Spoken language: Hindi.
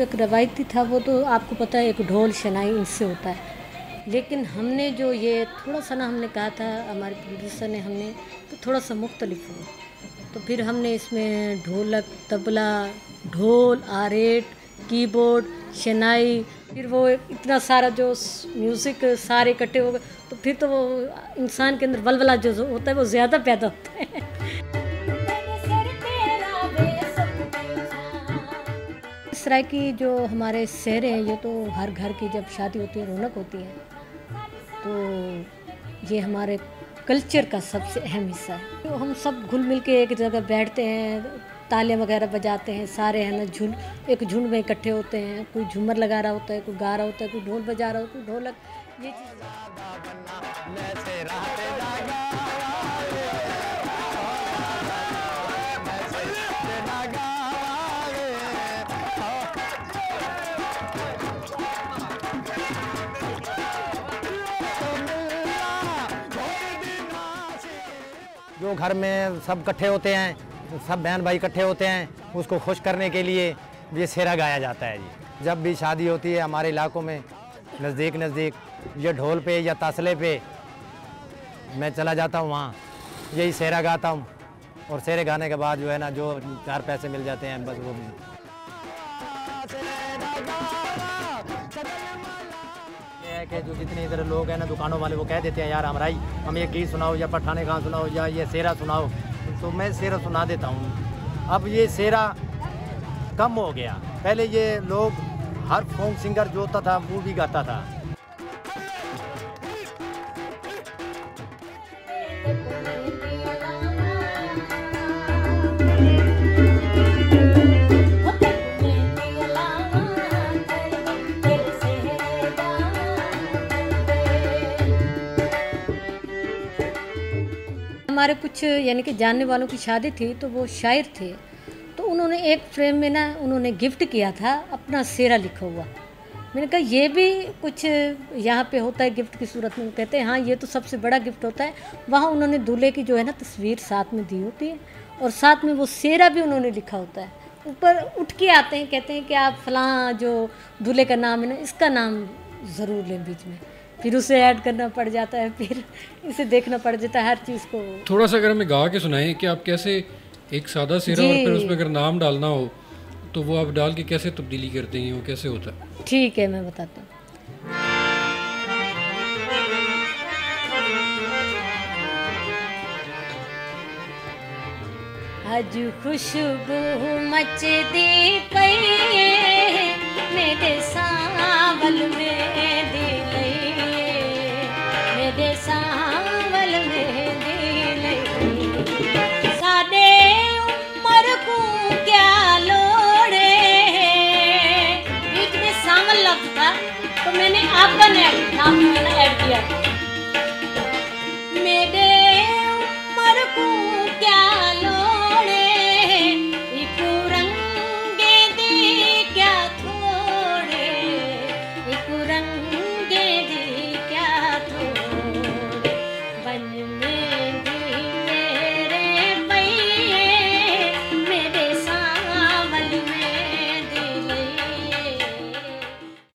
एक रवायती था वो तो आपको पता है, एक ढोल शनाई इनसे होता है। लेकिन हमने जो ये थोड़ा सा ना हमने कहा था, हमारे प्रोड्यूसर ने, हमने तो थोड़ा सा मुख्तलिफ हो, तो फिर हमने इसमें ढोलक, तबला, ढोल, आरेट, कीबोर्ड, शनाई, फिर वो इतना सारा जो म्यूज़िक सारे इकट्ठे हो गए, तो फिर तो वो इंसान के अंदर वलवला जो होता है वो ज़्यादा पैदा होता है। इस तरह की जो हमारे सेहरे हैं, ये तो हर घर की जब शादी होती है रौनक होती है, तो ये हमारे कल्चर का सबसे अहम हिस्सा है। तो हम सब घुल मिल के एक जगह बैठते हैं, तालियां वगैरह बजाते हैं, सारे है ना एक झुंड में इकट्ठे होते हैं। कोई झूमर लगा रहा होता है, कोई गा रहा होता है, कोई ढोल बजा रहा होता है, कोई ढोलक, ये चीज़। जो घर में सब इकट्ठे होते हैं, सब बहन भाई इकट्ठे होते हैं, उसको खुश करने के लिए ये सेहरा गाया जाता है जी। जब भी शादी होती है हमारे इलाकों में नज़दीक ये ढोल पे या तसले पे मैं चला जाता हूँ, वहाँ यही सेहरा गाता हूँ। और सेहरे गाने के बाद जो है ना, जो 4 पैसे मिल जाते हैं बस वो कि जो जितने इधर लोग हैं ना, दुकानों वाले, वो कह देते हैं यार हमारा ही हम ये गीत सुनाओ या पठाने खां सुनाओ या ये सेहरा सुनाओ, तो मैं सेहरा सुना देता हूँ। अब ये सेहरा कम हो गया, पहले ये लोग हर फोक सिंगर जो होता था वो भी गाता था। हमारे कुछ यानी कि जानने वालों की शादी थी, तो वो शायर थे, तो उन्होंने एक फ्रेम में ना उन्होंने गिफ्ट किया था अपना सेहरा लिखा हुआ। मैंने कहा ये भी कुछ यहाँ पे होता है गिफ्ट की सूरत में। कहते हैं हाँ ये तो सबसे बड़ा गिफ्ट होता है। वहाँ उन्होंने दूल्हे की जो है ना तस्वीर साथ में दी होती है, और साथ में वो सेहरा भी उन्होंने लिखा होता है। ऊपर उठ के आते हैं, कहते हैं कि आप फलां जो दूल्हे का नाम है ना, इसका नाम ज़रूर लें बीच में, फिर उसे ऐड करना पड़ जाता है, फिर इसे देखना पड़ जाता है हर चीज़ को। थोड़ा सा अगर हमें गा के सुनाएं कि आप कैसे एक सादा सेहरा और फिर उसमें अगर नाम डालना हो तो वो आप डाल के कैसे तब्दीली करते हैं, वो कैसे होता है? ठीक है, मैं बताता हूँ। आज खुशबू मचदी पई मेरे सावल में दिल, मेरे सा